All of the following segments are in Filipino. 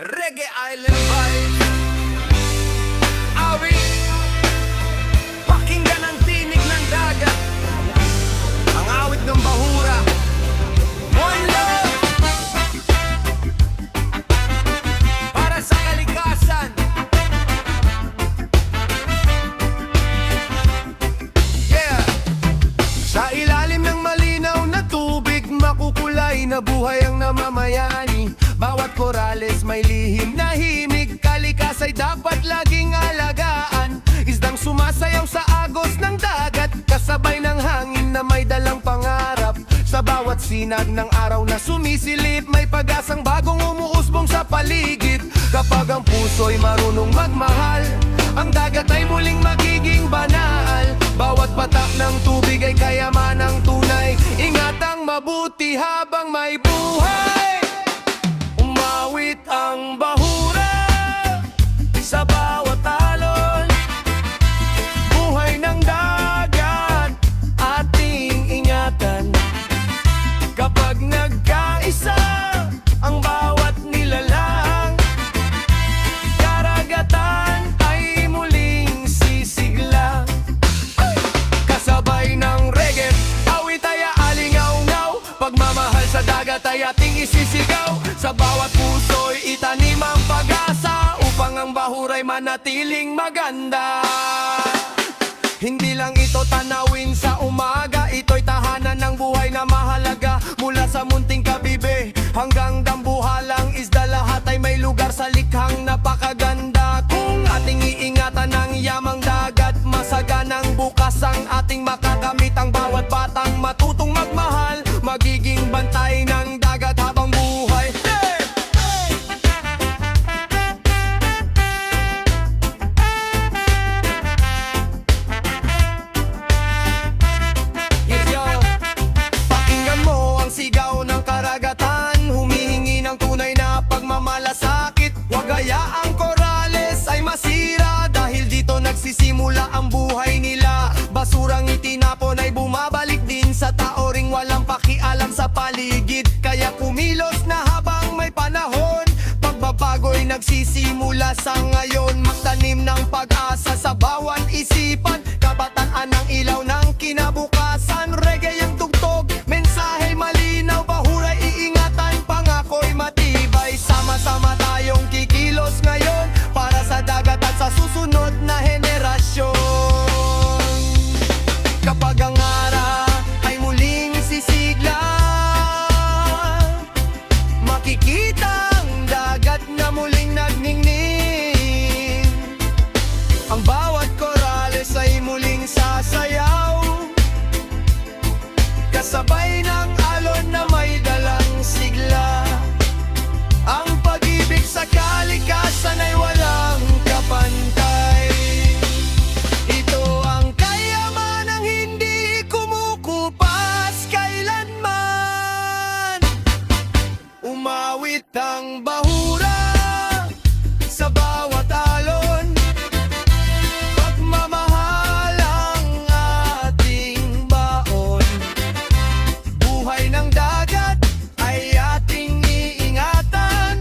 Reggae Island Vibes. Awi, pakinggan ang tinig ng dagat, ang awit ng bahura. One love para sa kalikasan. Yeah. Sa ilalim ng malinaw na tubig, makukulay na buhay ang namamayani. Bawat korales may lihim na himig, kalikas ay dapat laging alagaan. Isdang sumasayaw sa agos ng dagat, kasabay ng hangin na may dalang pangarap. Sa bawat sinag ng araw na sumisilip, may pag-asang bagong umuusbong sa paligid. Kapag ang puso'y marunong magmahal, ang dagat ay muling magiging banal. Bawat patak ng tubig ay kayamanang tunay. Ingatang mabuti habang may buhay. Umawit ang bahura sa bawat alon. Buhay ng dagat ating ingatan. Kapag nagkaisa ang bawat nilalang, karagatan ay muling sisigla. Kasabay ng reggae, awit ay aalingaw-ngaw. Pagmamahal sa dagat ay ating isisigaw. Sa bawat puso'y itanim ang pag-asa, upang ang bahura'y manatiling maganda. Hindi lang ito tanawin sa umaga, ito'y tahanan ng buhay na mahalaga. Mula sa munting kabibe hanggang dambuhalang isda, lahat ay may lugar sa likhang napakaganda. Kung ating iingatan ang yamang dagat, masaganang bukas ang ating makakamit. Ang bawat batang matutong magmahal, magiging bantay ng dagat habang buhay. Sigaw ng karagatan, humihingi ng tunay na pagmamalasakit. Huwag hayaang korales ay masira, dahil dito nagsisimula ang buhay nila. Basurang itinapon ay bumabalik din sa tao ring walang pakialam sa paligid. Kaya kumilos na habang may panahon, pagbabago'y nagsisimula sa ngayon. Magtanim ng pag-asa sa bawat isipan, kabataan ng ilaw ng kinabukasan. Reggae ang tugtog, mensahe malinaw, bahura'y iingatan, pangako'y matibay. Sama-sama tayong kikilos ngayon para sa dagat at sa susunod na henerasyon. Kapag ang ara ay muling sisigla, makikita ang dagat na muling nagningning. Ang bawat korales ay muling sasayaw, kasabay ng alon na may dalang sigla. Ang pag-ibig sa kalikasan ay walang kapantay. Ito ang kayamanang hindi kumukupas kailanman. Umawit ang bahura sa bawat alon, pagmamahal ang ating baon. Buhay ng dagat ay ating iingatan,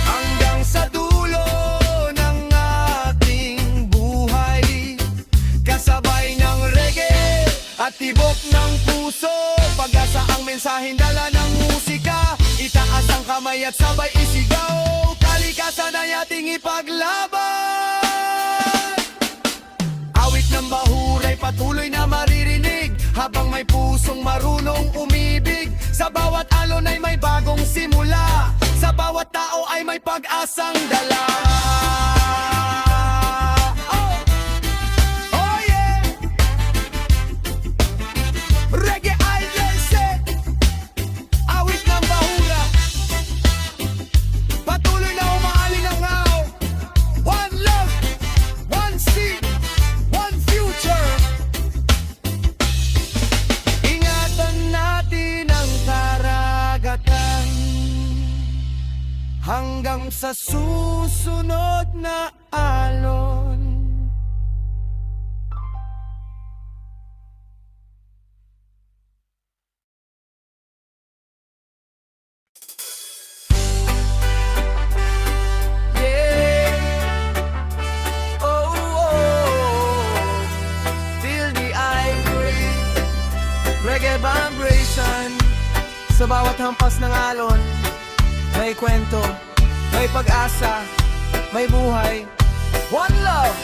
hanggang sa dulo ng ating buhay. Kasabay ng reggae at tibok ng puso, pag-asa ang mensaheng dala ng musika. Itaas ang kamay at sabay isigaw, kalikasan ay ating ipaglaban. Awit ng bahura'y patuloy na maririnig, habang may pusong marunong umibig. Sa bawat alon ay may bagong simula, sa bawat tao ay may pag-asang dala. Oh! Oh yeah! Reggae Island set, awit ng bahura, patuloy na umaalingaw. One love, one sea, one future. Ingatan natin ang karagatan, hanggang sa susunod na alon. Sa bawat hampas ng alon, may kwento, may pag-asa, may buhay. One love!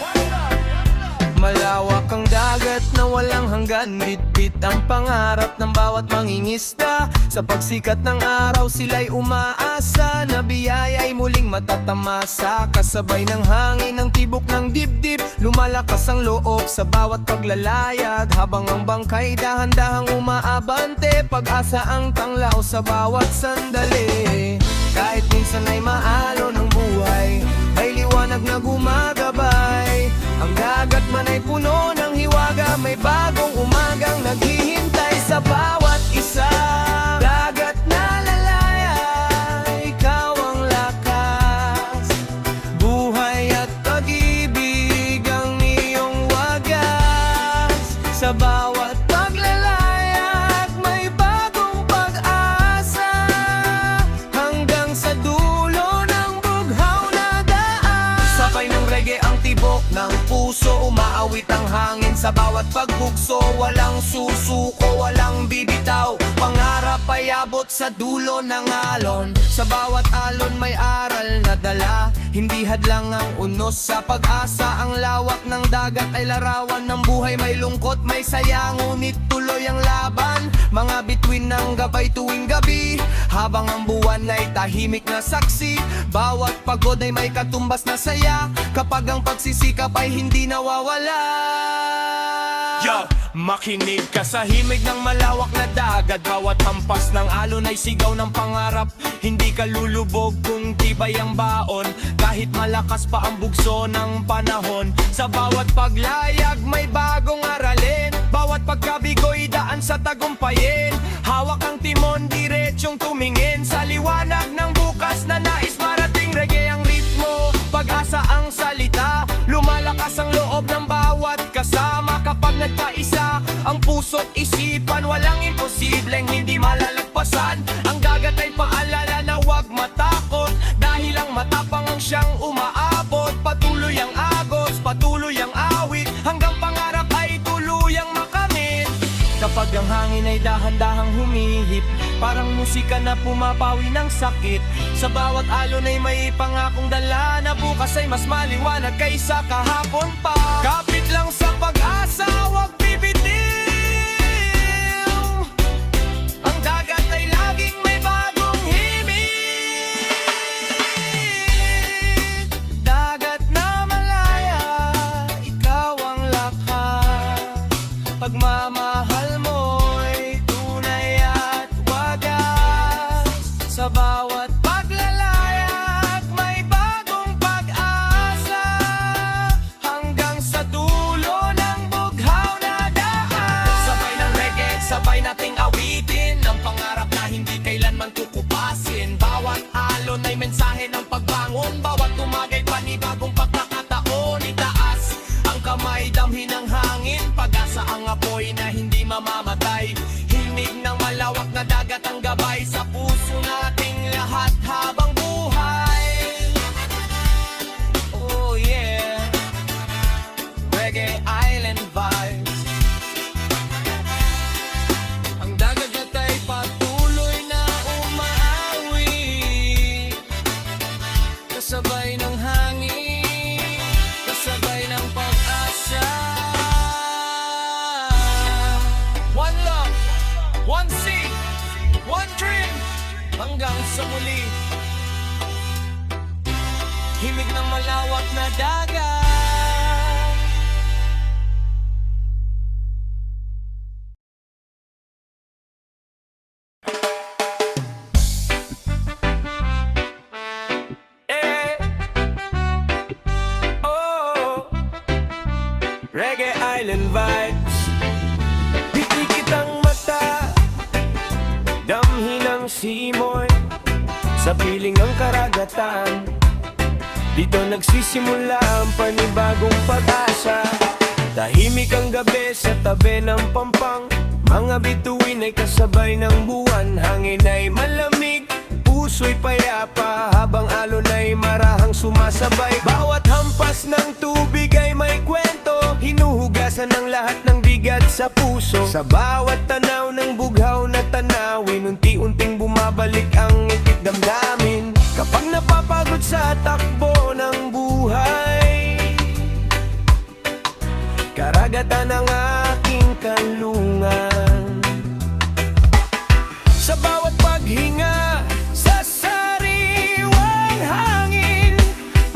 Malawak ang dagat na walang hanggan, bitbit ang pangarap ng bawat mangingisda. Sa pagsikat ng araw sila'y umaasa na biyaya'y muling matatamasa. Kasabay ng hangin ng tibok ng dibdib, lumalakas ang loob sa bawat paglalayag. Habang ang bangkay dahan-dahang umaabante, pag-asa ang tanglaw sa bawat sandali. Kahit minsan ay maalon ang buhay, may liwanag na gumagabay. Ang dagat man ay puno ng hiwaga, may bagong umagang naghihintay sa bawat isa. Dagat na lalaya, ikaw ang lakas, buhay at pag-ibig ang iyong wagas. Sa bawat paglalayag, may bagong pag-asa, hanggang sa dulo ng bughaw na daan. Sabay ng reggae ang tibok ng puso, umaawit ang hangin sa bawat pagbugso. Walang susuko, walang bibitaw, pangarap ay abot sa dulo ng alon. Sa bawat alon may aral na dala, hindi hadlang ang unos sa pag-asa. Ang lawak ng dagat ay larawan ng buhay, may lungkot, may saya, ngunit tuloy ang laban. Mga bituin ng gabay tuwing gabi, habang ang buwan ay tahimik na saksi. Bawat pagod ay may katumbas na saya, kapag ang pagsisikap ay hindi nawawala. Yo! Makinig ka sa himig ng malawak na dagat, bawat hampas ng alon ay sigaw ng pangarap. Hindi ka lulubog kung tibay ang baon, kahit malakas pa ang bugso ng panahon. Sa bawat paglayag may bagong aralin, bawat pagkabigo'y daan sa tagumpayin. Hawak ang timon, diretsyong tumingin sa liwanag ng bukas na nais marating. Reggae ang ritmo, pag-asa ang salita, lumalakas ang loob ng bawat kasama. Kapag nagkaisa ang puso't isipan, walang imposibleng hindi malalagpasan. Ang dagat ay paalala na huwag matakot, dahil ang matapang ang siyang umaabot. Patuloy ang agos, patuloy ang awit, hanggang pangarap ay tuluyang makamit. Kapag ang hangin ay dahan-dahang humihip, parang musika na pumapawi ng sakit. Sa bawat alon ay may pangakong dala, na bukas ay mas maliwanag kaysa kahapon pa. Kapit lang sa pag-asa, huwag bibitiw. Ang dagat ay laging may bagong himig. Dagat na malaya, ikaw ang lakas, pagmamahal mo'y tunay at wagas. Sa bawat paglalayag may bagong pag-asa, hanggang sa dulo ng bughaw na daan. Sabay ng reggae, sabay nating awitin ang pangarap na hindi kailanman kukupasin. Bawat alon ay mensahe ng pagbangon, bawat umagay panibagong pagkakataon. Itaas ang kamay, damhin ng hangin, pag-asa ang apoy na hindi mamamatay. Himig ng malawak na dagat ang gabay sa puso nating lahat habang buhay. Oh yeah, Reggae Island vibes. Ang dagat ay patuloy na umaawi, kasabay ng hangin, kasabay ng pag-asa. One love, one sea, one dream, hanggang sa muli. Himig ng malawak na dagat. Eh, oh, Reggae Island vibes. Pipikit ang mata, damhin ang simoy, sa piling ang karagatan. Dito nagsisimula ang panibagong pag-asa. Tahimik ang gabi sa tabi ng pampang, mga bituin ay kasabay ng buwan. Hangin ay malamig, puso'y payapa, habang alon ay marahang sumasabay. Bawat hampas ng tubig ay may kwento, hinuhugasan ng lahat ng bigat sa puso. Sa bawat tanaw ng bughaw na tanawin, unti-unting bumabalik ang itik damdamin. Kapag napapagod sa takbo ng buhay, karagatan ang aking kalungan. Sa bawat paghinga, sa sariwang hangin,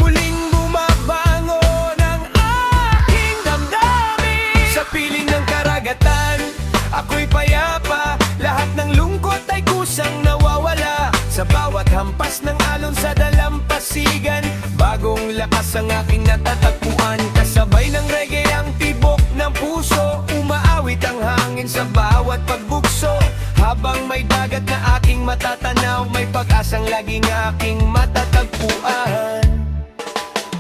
muling bumabangon ang aking damdamin. Sa piling ng karagatan, ako'y payapa, lahat ng lungkot ay kusang nawawala. Sa bawat hampas ng alon sa dalampasigan, bagong lakas ang aking natatagpuan. Kasabay ng reggae ang tibok ng puso, umaawit ang hangin sa bawat pagbukso. Habang may dagat na aking matatanaw, may pag-asang laging aking matatagpuan.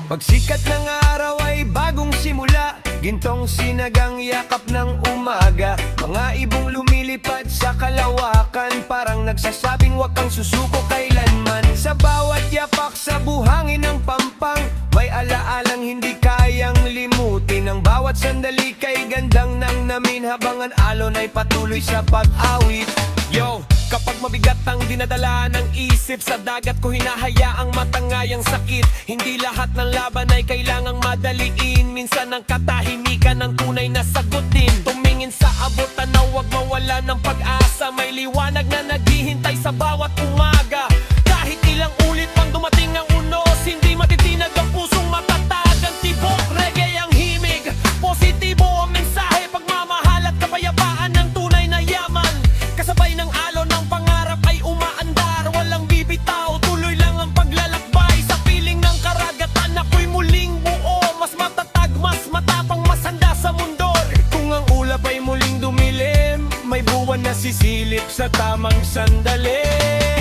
Pagsikat ng araw ay bagong simula, gintong sinagang yakap ng umaga. Mga ibong lumilipad sa kalawakan, parang nagsasabing huwag kang susuko kailanman. Sa bawat yapak sa buhangin ng pampang, may alaalang hindi kayang limutin. Ang bawat sandali kay gandang nang namin, habang ang alon ay patuloy sa pag-awit. Yo! Kapag mabigat ang dinadala ng isip, sa dagat ko hinahayaang matangay ang sakit. Hindi lahat ng laban ay kailangang madaliin, minsan ang katahimikan ang tunay na sagutin. Tumingin sa abot tanaw, wag mawala ng pag-asa, may liwanag na naghihintay sa bawat umaga. Kahit ilang ulit pang dumating ang unos, hindi matitinag ang pusong matatag. Ang tibok, reggae ang himig, positibo ang mensahe, pagmamahal at kapayapaan ng tunay na yaman. Kasabay ng alon ng pangarap ay umaandar, walang bibitaw, tuloy lang ang paglalakbay. Sa piling ng karagatan ako'y muling buo, mas matatag, mas matapang, mas handa sa mundo. Kung ang ulap ay muling dumilim, may buwan na sisilip sa tamang sandali.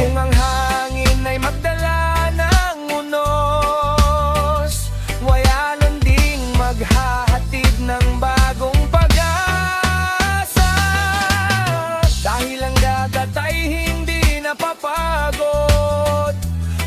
Kung ang hangin ay magdala ng unos, may alon ding maghahatid ng bagong pag-asa. Dahil ang dagat ay hindi napapagod,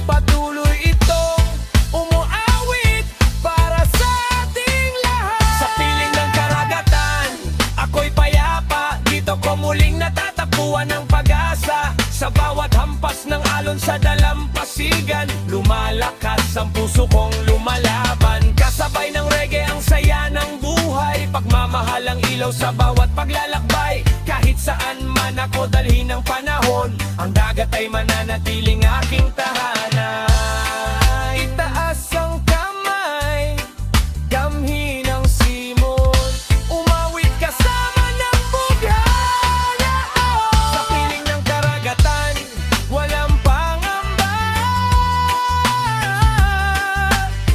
patuloy itong umuawit para sa ating lahat. Sa piling ng karagatan, ako'y payapa, dito ko muling natatagpuan ng pag-asa. Sa bawat hampas ng alon sa dalampasigan, lumalakas ang puso kong lumalaban. Kasabay ng reggae ang saya ng buhay, pagmamahal ang ilaw sa bawat paglalakbay. Kahit saan man ako dalhin ng panahon, ang dagat ay mananatiling aking tahanan. Itaas ang kamay, damhin ang simon, umawit kasama ng bugaya. Sa piling ng karagatan, walang pangamba,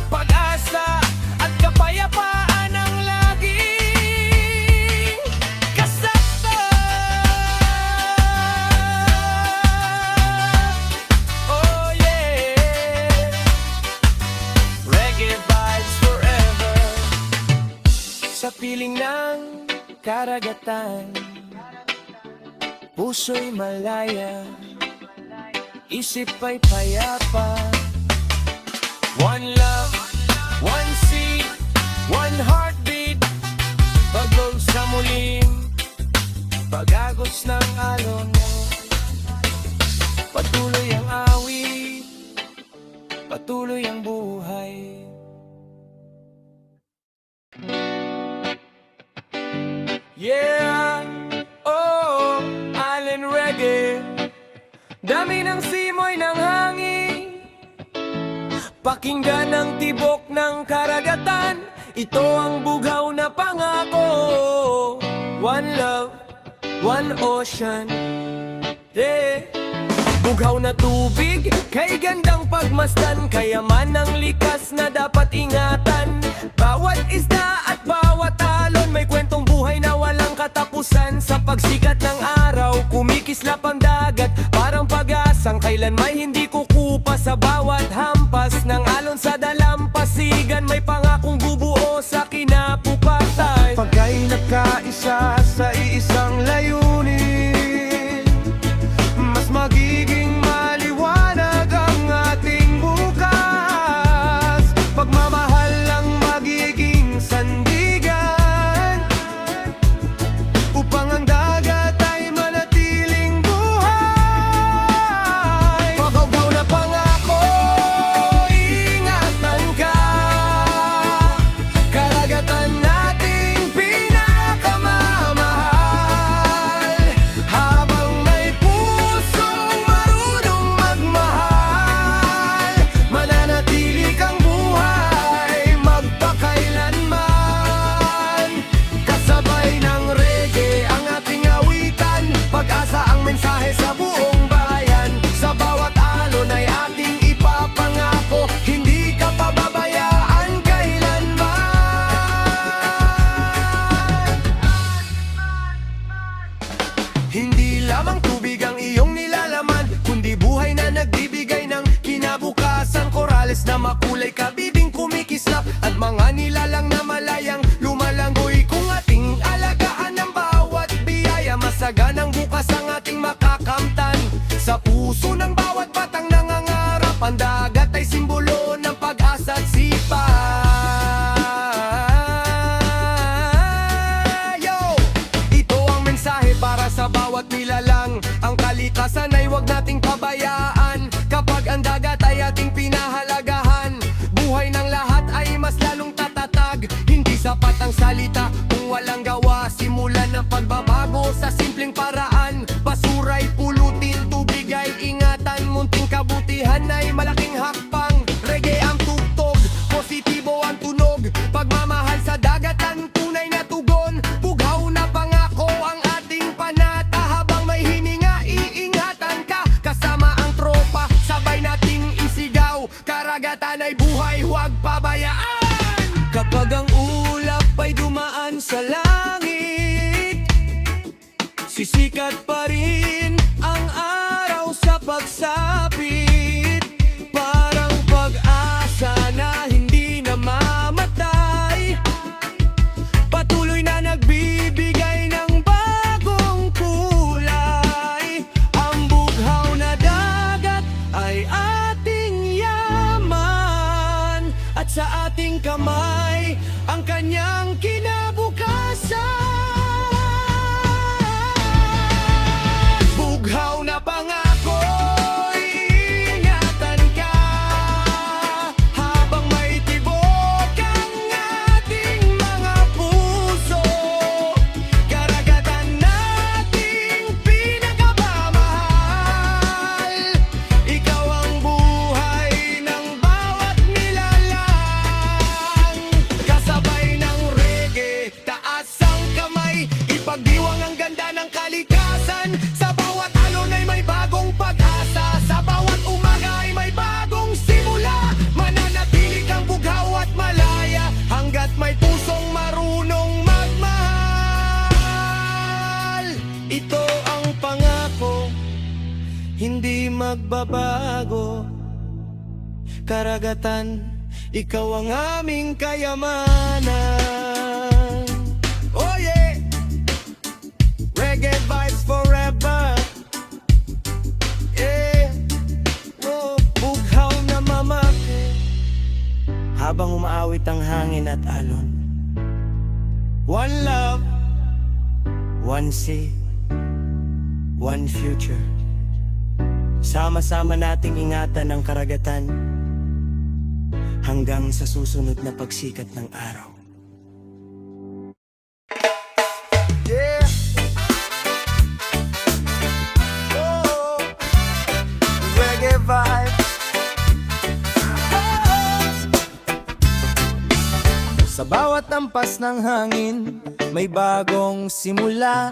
pag-asa at kapayapaan ang laging kasama. Oh yeah, reggae vibes forever. Sa piling ng karagatan, puso'y malaya, isip ay payapa. One love, one sea, one heartbeat. Pagod sa muling pag-agos ng alon, patuloy ang awit, patuloy ang buhay. Yeah, oh, Island Reggae, dami ng simoy ng hangin, pakinggan ang tibok ng karagatan. Ito ang bughaw na pangako. One love, one ocean, yeah. Bughaw na tubig, kay gandang pagmasdan, kayaman ng likas na dapat ingatan. Bawat isda at bawat alon, may kwentong buhay na walang katapusan. Sa pagsikat ng araw, kumikislap ang dagat, parang pag-asang kailan may hindi kukupa. Sa bawat hampas ng alon sa dalampasigan, may pangakong bubuo sa kinabukasan. Pagka'y nagkaisa sa iisang layunin, mas magiging maliwanag ang ating bukas. Pagmamahal ang magiging sandigan, upang ang dagat ay manatiling buhay. sa langit, sisikat pa rin ang araw sa pagsapit. Parang pag-asa na hindi namamatay, patuloy na nagbibigay ng bagong kulay. Ang bughaw na dagat ay ating yaman, at sa ating kamay ang kanyang kinabukasan. Bughaw na pangako, ingatan ka habang may tibok ang ating mga puso. Karagatan nating pinakamamahal, ikaw ang buhay ng bawat nilalang. Kasabay ng reggae, taas ang kamay, ipagdiwang ang ganda ng kalikasan. Sa bawat alon ay may bagong pag-asa, sa bawat umaga ay may bagong simula. Mananatili kang bughaw at malaya hanggat may pusong marunong magmahal. Ito ang pangako, hindi magbabago. Karagatan, ikaw ang aming kayamanan. Oh yeah! Reggae vibes forever. Yeah. Oh, bughaw na mamaki habang umaawit ang hangin at alon. One love, one sea, one future. Sama-sama nating ingatan ang karagatan hanggang sa susunod na pagsikat ng araw. Yeah. Oh, reggae vibes. Sa bawat ampas ng hangin, may bagong simula.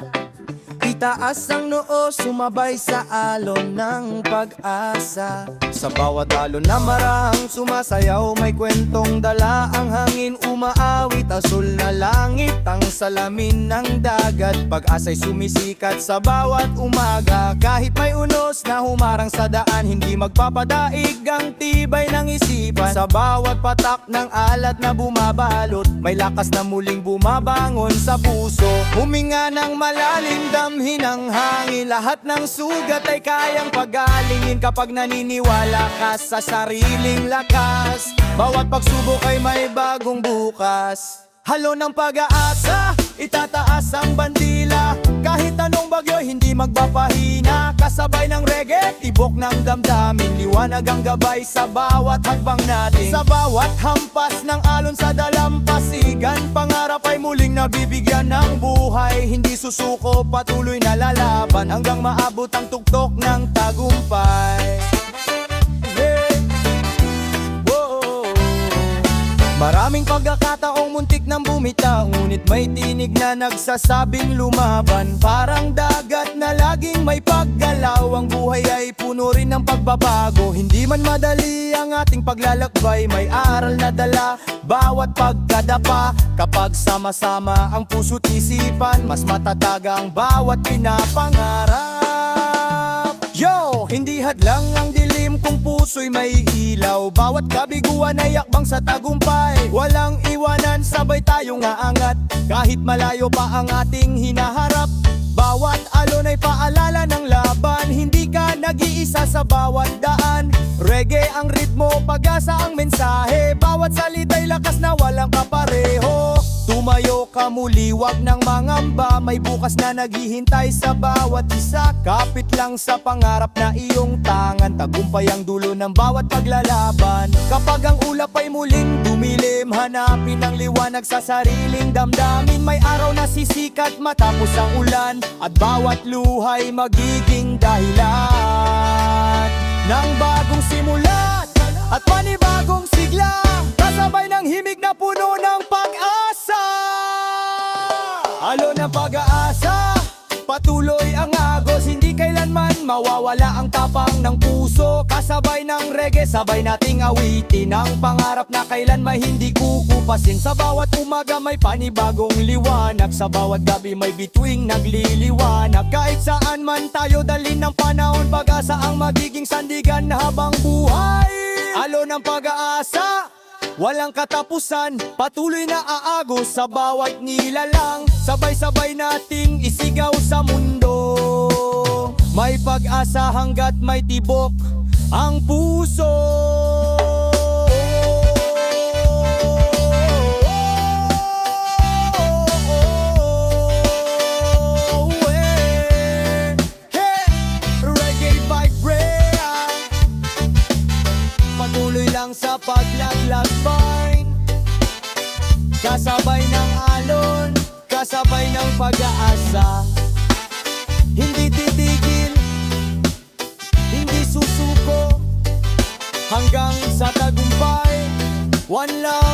Itaas ang noo, sumabay sa alon ng pag-asa. Sa bawat alon na marahang sumasayaw, may kwentong dala ang hangin, umaawit. Asul na langit ang salamin ng dagat, pag-asa'y sumisikat sa bawat umaga. Kahit may unos na humarang sa daan, hindi magpapadaig ang tibay ng isipan. Sa bawat patak ng alat na bumabalot, may lakas na muling bumabangon sa puso. Huminga ng malalim, damhin ang hangin, lahat ng sugat ay kayang pagalingin kapag naniniwala ka sa sariling lakas. Bawat pagsubok ay may bagong bukas. Halo ng pag-aasa, itataas ang bandila. Kahit anong bagyo, hindi magpapahina. Kasabay ng reggae, tibok ng damdamin. Liwanag ang gabay sa bawat hakbang natin. Sa bawat hampas ng alon sa dalampasigan, pangarap ay muling nabibigyan ng buhay. Hindi susuko, patuloy na lalaban hanggang maabot ang tuktok ng tagumpay. Maraming pagkakataong muntik nang bumitaw, ngunit may tinig na nagsasabing lumaban. Parang dagat na laging may paggalaw, ang buhay ay puno rin ng pagbabago. Hindi man madali ang ating paglalakbay, may aral na dala bawat pagkadapa. Kapag sama-sama ang puso't isipan, mas matatag ang bawat pinapangarap. Yo! Hindi hadlang ang dilim kung puso'y may ilaw. Bawat kabiguan ay akbang sa tagumpay. Walang iwanan, sabay tayong aangat kahit malayo pa ang ating hinaharap. Bawat alon ay paalala ng laban, hindi ka nag-iisa sa bawat daan. Reggae ang ritmo, pag-asa ang mensahe, bawat salita'y lakas na walang kapareho. Tumayo ka muli, wag nang mangamba, may bukas na naghihintay sa bawat isa. Kapit lang sa pangarap na iyong tangan, tagumpay ang dulo ng bawat paglalaban. Kapag ang ulap ay muling dumilim, hanapin ang liwanag sa sariling damdamin. May araw na sisikat matapos ang ulan, at bawat luhay magiging dahilan ng bagong simula at panibagong sigla, kasabay ng himig na puno ng pag-asa. Alon ng pag-aasa, patuloy ang agos, hindi kailanman mawawala ang tapang ng puso. Kasabay ng reggae, sabay nating awitin ang pangarap na kailan may hindi kukupasin. Sa bawat umaga may panibagong liwanag, sa bawat gabi may bituing nagliliwanag. Kahit saan man tayo dalhin ng panahon, pag-asa ang magiging sandigan habang buhay. Alon ng pag-aasa, walang katapusan, patuloy na aagos sa bawat nilalang. Sabay-sabay nating isigaw sa mundo, may pag-asa hanggat may tibok ang puso. Reggae vibrate, patuloy lang sa paglaglakbay, kasabay ng alon, kasabay ng pag-aasa. Hindi titigil, hindi susuko, hanggang sa tagumpay. One love.